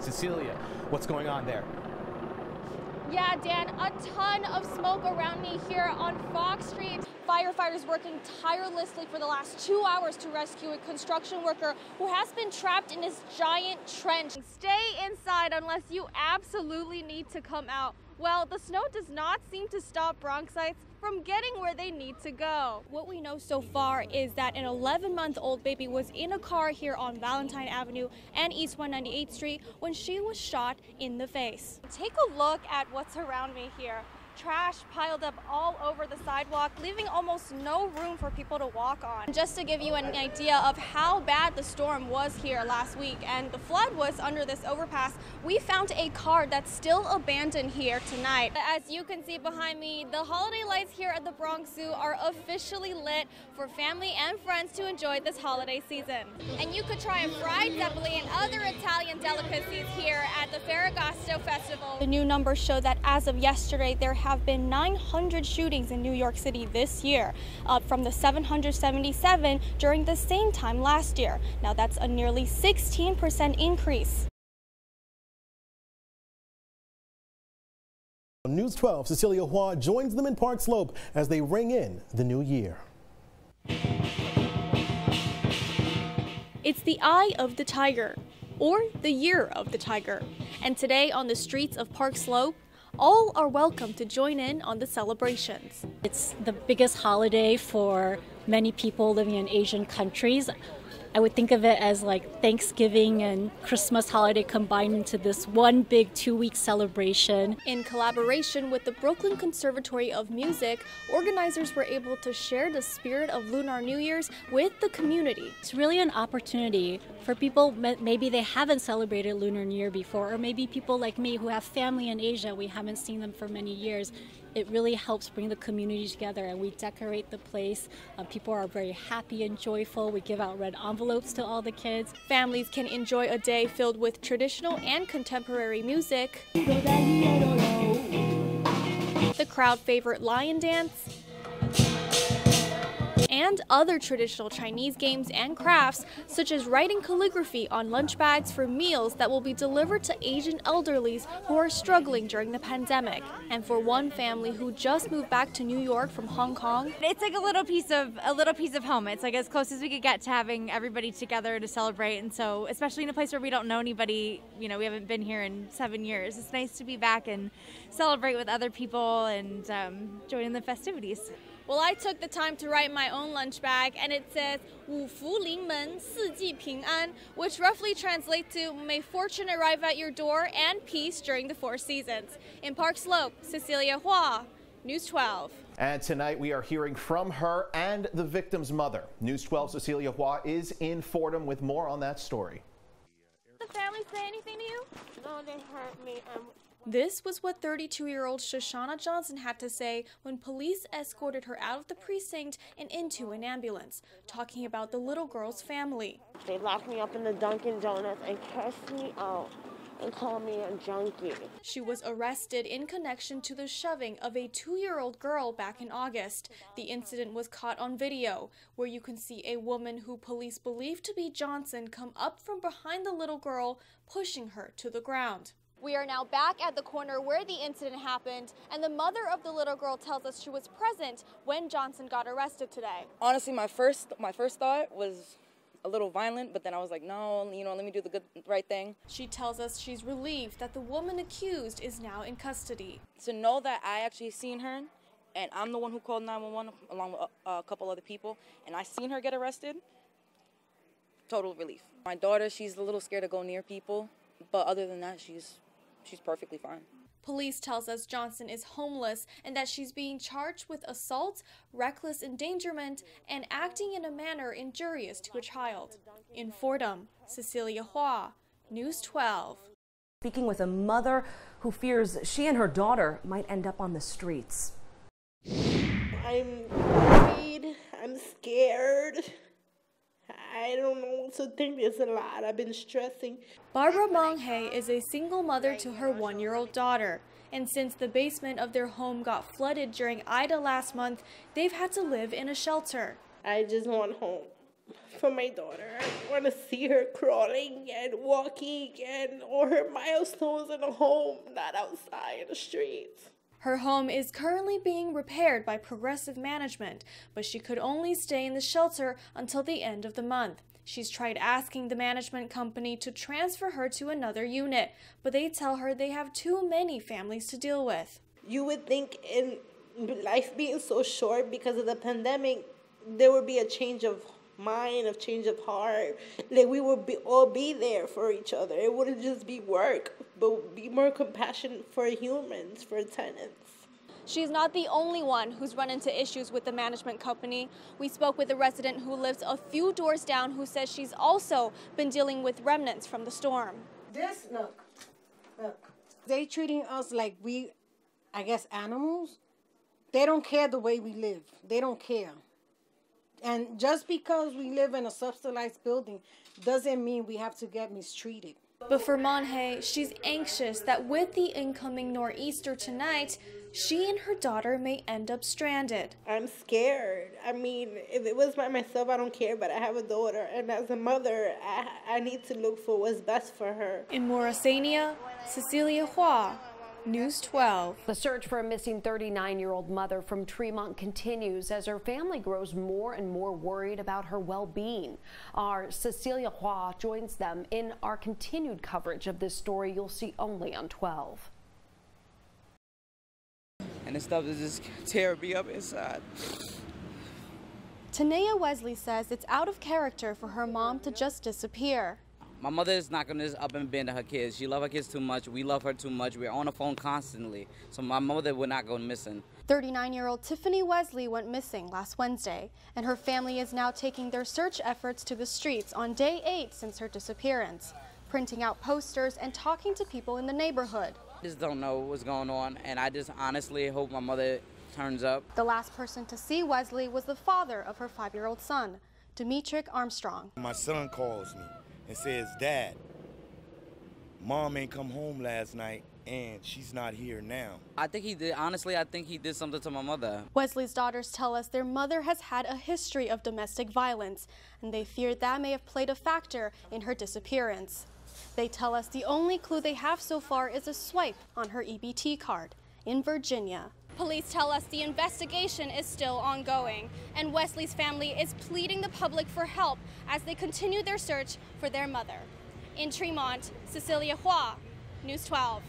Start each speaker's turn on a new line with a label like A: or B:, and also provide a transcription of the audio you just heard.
A: Cecilia, what's going on there?
B: Yeah, Dan, a ton of smoke around me here on Fox Street. Firefighters working tirelessly for the last 2 hours to rescue a construction worker who has been trapped in this giant trench. Stay inside unless you absolutely need to come out. Well, the snow does not seem to stop Bronxites from getting where they need to go. What we know so far is that an 11-month-old baby was in a car here on Valentine Avenue and East 198th Street when she was shot in the face. Take a look at what's around me here. Trash piled up all over the sidewalk, leaving almost no room for people to walk on. Just to give you an idea of how bad the storm was here last week and the flood was under this overpass, we found a car that's still abandoned here tonight. As you can see behind me, the holiday lights here at the Bronx Zoo are officially lit for family and friends to enjoy this holiday season. And you could try a fried zeppoli and other Italian delicacies here at the Ferragosto Festival. The new numbers show that as of yesterday, there have been 900 shootings in New York City this year, up from the 777 during the same time last year. Now that's a nearly 16% increase.
C: News 12, Cecilia Hua joins them in Park Slope as they ring in the new year.
B: It's the Eye of the Tiger, or the Year of the Tiger. And today on the streets of Park Slope, all are welcome to join in on the celebrations.
D: It's the biggest holiday for many people living in Asian countries. I would think of it as like Thanksgiving and Christmas holiday combined into this one big 2-week celebration.
B: In collaboration with the Brooklyn Conservatory of Music, organizers were able to share the spirit of Lunar New Year's with the community.
D: It's really an opportunity for people, maybe they haven't celebrated Lunar New Year before, or maybe people like me who have family in Asia, we haven't seen them for many years. It really helps bring the community together, and we decorate the place. People are very happy and joyful. We give out red envelopes to all the kids.
B: Families can enjoy a day filled with traditional and contemporary music, the crowd favorite lion dance, and other traditional Chinese games and crafts, such as writing calligraphy on lunch bags for meals that will be delivered to Asian elderlies who are struggling during the pandemic. And for one family who just moved back to New York from Hong Kong,
E: it's like a little piece of home. It's like as close as we could get to having everybody together to celebrate. And so, especially in a place where we don't know anybody, you know, we haven't been here in 7 years. It's nice to be back and celebrate with other people and join in the festivities.
B: Well, I took the time to write my own lunch bag, and it says 五福临门，四季平安, which roughly translates to may fortune arrive at your door and peace during the 4 seasons. In Park Slope, Cecilia Hua, News 12.
A: And tonight we are hearing from her and the victim's mother. News 12 Cecilia Hua is in Fordham with more on that story.
B: Did the family say anything to you?
F: No, they hurt me.
B: This was what 32-year-old Shoshana Johnson had to say when police escorted her out of the precinct and into an ambulance, talking about the little girl's family.
F: They locked me up in the Dunkin' Donuts and cursed me out and called me a junkie.
B: She was arrested in connection to the shoving of a 2-year-old girl back in August. The incident was caught on video, where you can see a woman who police believe to be Johnson come up from behind the little girl, pushing her to the ground. We are now back at the corner where the incident happened, and the mother of the little girl tells us she was present when Johnson got arrested today.
G: Honestly, my first thought was a little violent, but then I was like, no, you know, let me do the right thing.
B: She tells us she's relieved that the woman accused is now in custody.
G: To know that I actually seen her, and I'm the one who called 911 along with a couple other people, and I seen her get arrested, total relief. My daughter, she's a little scared to go near people, but other than that, she's perfectly fine.
B: Police tells us Johnson is homeless and that she's being charged with assault, reckless endangerment, and acting in a manner injurious to a child. In Fordham, Cecilia Hua, News 12.
H: Speaking with a mother who fears she and her daughter might end up on the streets.
F: I'm worried. I'm scared. I don't know what to think. There's a lot. I've been stressing.
B: Barbara Monghae is a single mother to her 1-year-old daughter. And since the basement of their home got flooded during Ida last month, they've had to live in a shelter.
F: I just want home. for my daughter. I want to see her crawling and walking and all her milestones in a home, not outside in the streets.
B: Her home is currently being repaired by Progressive Management, but she could only stay in the shelter until the end of the month. She's tried asking the management company to transfer her to another unit, but they tell her they have too many families to deal with.
F: You would think in life being so short because of the pandemic, there would be a change of mind, a change of heart. Like we would all be there for each other. It wouldn't just be work, but be more compassion for humans, for tenants.
B: She's not the only one who's run into issues with the management company. We spoke with a resident who lives a few doors down who says she's also been dealing with remnants from the storm.
I: Look. They treating us like we, I guess, animals. They don't care the way we live. They don't care. And just because we live in a subsidized building doesn't mean we have to get mistreated.
B: But for Monhe, she's anxious that with the incoming nor'easter tonight, she and her daughter may end up stranded.
F: I'm scared. I mean, if it was by myself, I don't care, but I have a daughter, and as a mother, I need to look for what's best for her.
B: In Morrisania, Cecilia Hua, News 12.
H: The search for a missing 39-year-old mother from Tremont continues as her family grows more and more worried about her well-being. Our Cecilia Hua joins them in our continued coverage of this story you'll see only on 12.
J: And this stuff is just tearing me up inside.
B: Tanea Wesley says it's out of character for her mom to just disappear.
J: My mother is not going to just up and bend to her kids. She loves her kids too much. We love her too much. We're on the phone constantly. So my mother would not go missing.
B: 39-year-old Tiffany Wesley went missing last Wednesday, and her family is now taking their search efforts to the streets on day 8 since her disappearance, printing out posters and talking to people in the neighborhood.
J: I just don't know what's going on, and I just honestly hope my mother turns up.
B: The last person to see Wesley was the father of her 5-year-old son, Demetric Armstrong.
K: My son calls me and says, "Dad, Mom ain't come home last night and she's not here now."
J: I think he did, honestly, I think he did something to my mother.
B: Wesley's daughters tell us their mother has had a history of domestic violence, and they fear that may have played a factor in her disappearance. They tell us the only clue they have so far is a swipe on her EBT card in Virginia. Police tell us the investigation is still ongoing, and Wesley's family is pleading the public for help as they continue their search for their mother. In Tremont, Cecilia Hua, News 12.